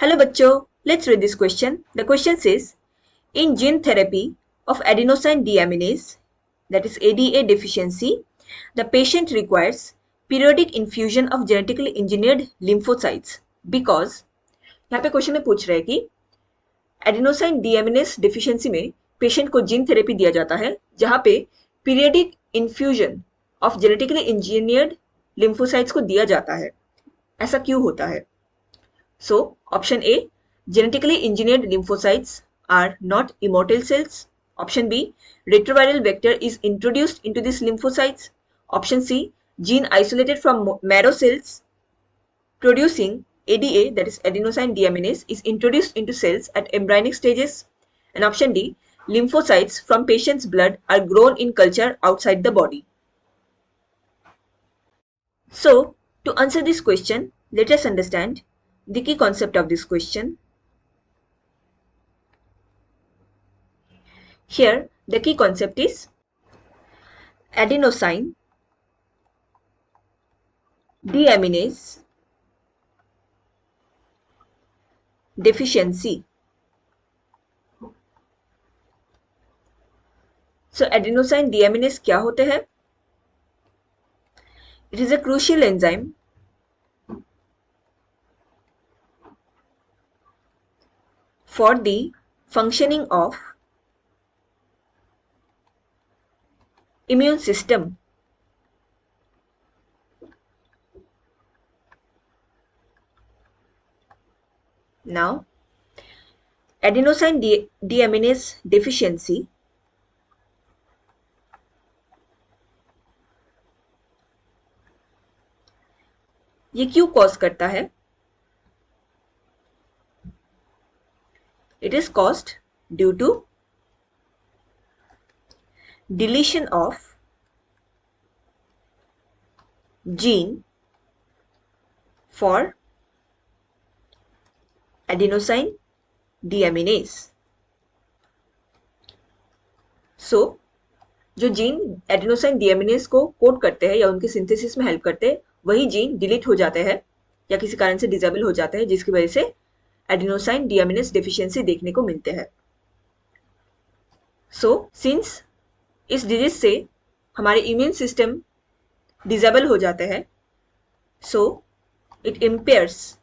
Hello बच्चों, let's read this question. The question says, in gene therapy of adenosine deaminase, that is ADA deficiency, the patient requires periodic infusion of genetically engineered lymphocytes because यहाँ पे question में पूछ रहे हैं कि adenosine डीएमिनेस deficiency में patient को gene therapy दिया जाता है जहां पे periodic infusion of genetically engineered lymphocytes को दिया जाता है। ऐसा क्यों होता है? So, option A, genetically engineered lymphocytes are not immortal cells. Option B, retroviral vector is introduced into these lymphocytes. Option C, gene isolated from marrow cells producing ADA, that is adenosine deaminase, is introduced into cells at embryonic stages. And option D, lymphocytes from patient's blood are grown in culture outside the body. So, to answer this question, let us understand the key concept of this question. Here, the key concept is adenosine deaminase deficiency. So, adenosine deaminase क्या होते हैं? It is a crucial enzyme for the functioning of immune system. Now, adenosine deaminase deficiency ये क्यों cause करता है? It is caused due to deletion of gene for adenosine deaminase. So, जो gene adenosine deaminase को code करते हैं या उनके सिंथेसिस में हेल्प करते हैं, वही जीन डिलीट हो जाते हैं या किसी कारण से डिसेबल हो जाते हैं, जिसकी वजह से एडिनोसाइन डीएमिनेज डेफिशिएंसी देखने को मिलते हैं। सो सिंस इस डिजीज से हमारे इम्यून सिस्टम डिसेबल हो जाते हैं, so it impairs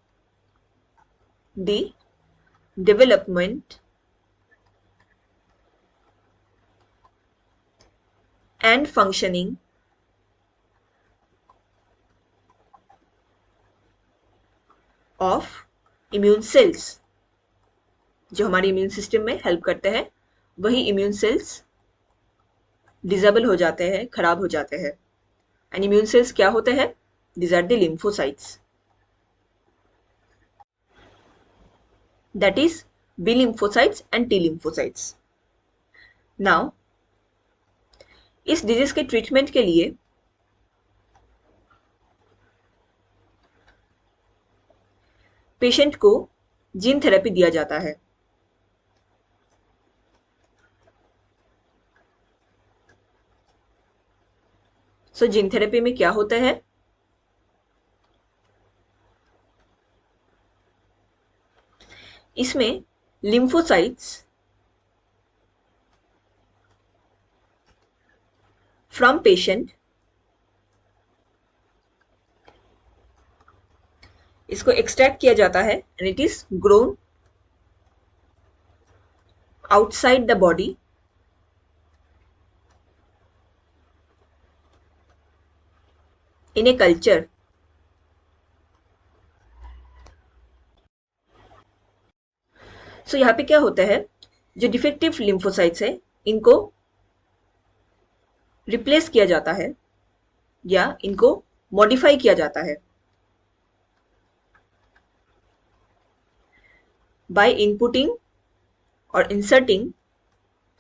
the development and functioning of immune cells. जो हमारे इम्यून सिस्टम में हेल्प करते हैं वही इम्यून सेल्स डिसेबल हो जाते हैं, खराब हो जाते हैं। एंड इम्यून सेल्स क्या होते हैं? These are the lymphocytes. That is B lymphocytes and T lymphocytes. Now, इस डिजीज के ट्रीटमेंट के लिए पेशेंट को जीन थेरेपी दिया जाता है। सो जीन थेरेपी में क्या होता है? इसमें लिम्फोसाइट्स from patient इसको एक्सट्रैक्ट किया जाता है and it is grown outside the body in a culture. So यहाँ पे क्या होता है? जो डिफेक्टिव लिम्फोसाइट्स है इनको रिप्लेस किया जाता है या इनको मॉडिफाई किया जाता है बाय इनपुटिंग और इंसर्टिंग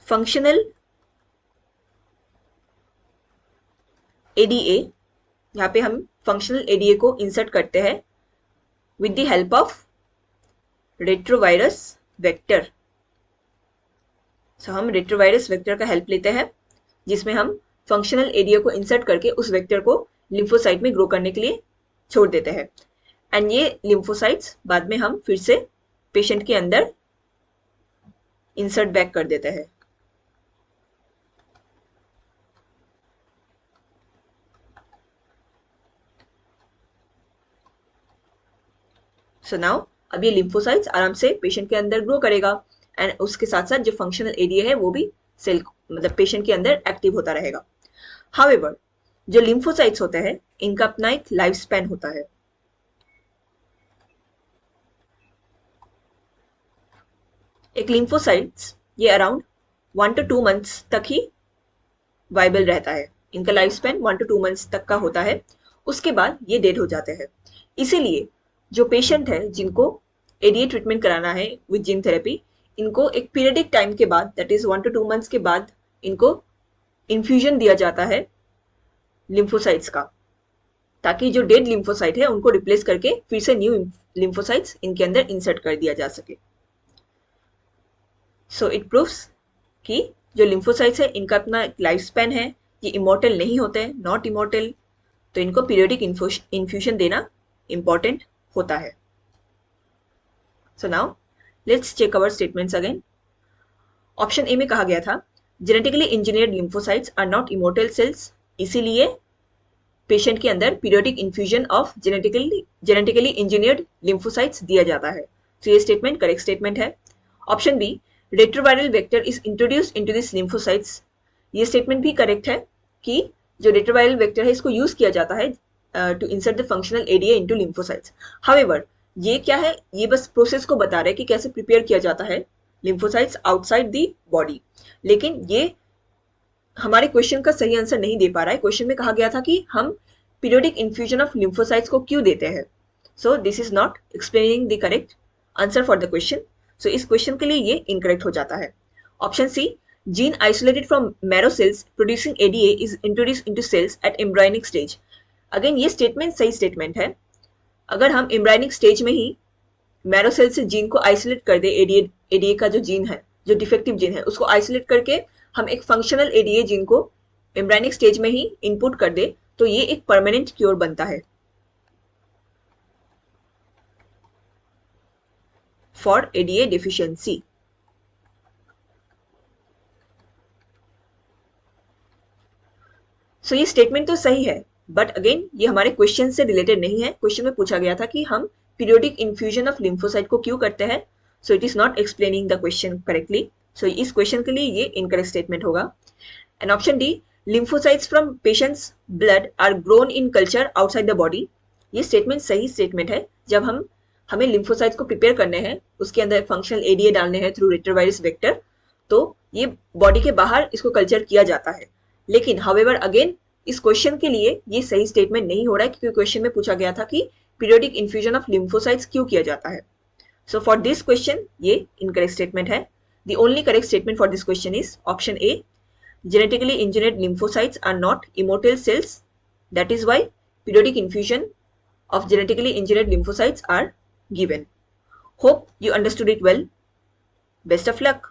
फंक्शनल एडीए। यहाँ पे हम फंक्शनल एडीए को इंसर्ट करते हैं with the help of retrovirus vector. So हम रेट्रोवायरस वेक्टर का हेल्प लेते हैं जिसमें हम फंक्शनल एरिया को इंसर्ट करके उस वेक्टर को लिम्फोसाइट में ग्रो करने के लिए छोड़ देते हैं एंड ये लिम्फोसाइट्स बाद में हम फिर से पेशेंट के अंदर इंसर्ट बैक कर देते हैं। सो नाउ अब ये लिम्फोसाइट्स आराम से पेशेंट के अंदर ग्रो करेगा एंड उसके साथ साथ जो फंक्शनल एरिया है वो भी सेल मतलब पेशेंट के अंदर एक्टिव होता रहेगा। हाउएवर जो लिम्फोसाइट्स होते हैं इनका अपना एक लाइफ स्पैन होता है। एक लिम्फोसाइट्स ये अराउंड 1 to 2 मंथ्स तक ही वाइबल रहता है। इनका लाइफ स्पैन 1 to 2 मंथ्स तक का होता है, उसके बाद ये डेड हो जाते हैं। इसीलिए जो पेशेंट है जिनको एडीए ट्रीटमेंट कराना है विद जीन थेरेपी, इनको एक पीरियडिक टाइम के बाद दैट इज 1 to 2 मंथ्स के बाद इनको इन्फ्यूजन दिया जाता है लिम्फोसाइट्स का, ताकि जो डेड लिम्फोसाइट है उनको रिप्लेस करके फिर से न्यू लिम्फोसाइट्स इनके अंदर इंसर्ट कर दिया जा सके। सो इट प्रूव्स कि जो लिम्फोसाइट्स है इनका अपना लाइफ स्पैन है, ये इमॉर्टल नहीं होते हैं, नॉट इमॉर्टल, तो इनको पीरियडिक इन्फ्यूजन देना इंपॉर्टेंट होता है। So now let's check our statements again. Option A में कहा गया था genetically engineered lymphocytes are not immortal cells, इसीलिए पेशेंट के अंदर periodic infusion of genetically engineered lymphocytes दिया जाता है। तो ये स्टेटमेंट करेक्ट स्टेटमेंट है। Option B retroviral vector is introduced into this lymphocytes, ये स्टेटमेंट भी करेक्ट है कि जो रेट्रोवायरल वेक्टर है इसको यूज किया जाता है to insert the functional area into lymphocytes. However ये क्या है, ये बस प्रोसेस को बता रहे हैं कि कैसे प्रिपेयर किया जाता है लिम्फोसाइट्स आउटसाइड द बॉडी, लेकिन ये हमारे क्वेश्चन का सही आंसर नहीं दे पा रहा है। क्वेश्चन में कहा गया था कि हम पीरियोडिक इन्फ्यूजन ऑफ लिम्फोसाइट्स को क्यों देते हैं, so this is not explaining the correct answer for the question. So इस क्वेश्चन के लिए ये इनकरेक्ट हो जाता है। Option C gene isolated from marrow cells producing ADA is introduced into cells at embryonic stage. Again ये statement सही statement है। अगर हम एम्ब्रायनिक स्टेज में ही मैरो सेल से जीन को आइसोलेट कर दे, एडीए का जो जीन है, जो डिफेक्टिव जीन है, उसको आइसोलेट करके हम एक फंक्शनल एडीए जीन को एम्ब्रायनिक स्टेज में ही इनपुट कर दे, तो ये एक परमानेंट क्योर बनता है फॉर एडीए डिफिशियंसी। सो ये स्टेटमेंट तो सही है, बट अगेन ये हमारे क्वेश्चन से रिलेटेड नहीं है। क्वेश्चन में पूछा गया था कि हम पीरियोडिक इन्फ्यूजन ऑफ लिम्फोसाइट को क्यों करते हैं, so it is not explaining the question correctly. So इस क्वेश्चन के लिए ये इनकरेक्ट स्टेटमेंट होगा। And option D lymphocytes from patient's blood are grown in culture outside the body, ये स्टेटमेंट सही स्टेटमेंट है। जब हमें लिम्फोसाइट्स को प्रिपेयर करने हैं, उसके अंदर फंक्शनल एडीए डालने हैं थ्रू रेट्रोवायरस वेक्टर, तो ये बॉडी के बाहर इसको कल्चर किया जाता है। लेकिन हाउएवर अगेन इस क्वेश्चन के लिए ये सही स्टेटमेंट नहीं हो रहा है, क्योंकि क्वेश्चन में पूछा गया था कि पीरियोडिक इन्फ्यूजन ऑफ लिम्फोसाइट्स क्यों किया जाता है। सो फॉर दिस क्वेश्चन ये इनकरेक्ट स्टेटमेंट है। The only correct statement for this question is option A, genetically engineered lymphocytes are not immortal cells, that is why periodic infusion of genetically engineered lymphocytes are given. Hope you understood it well. Best of luck.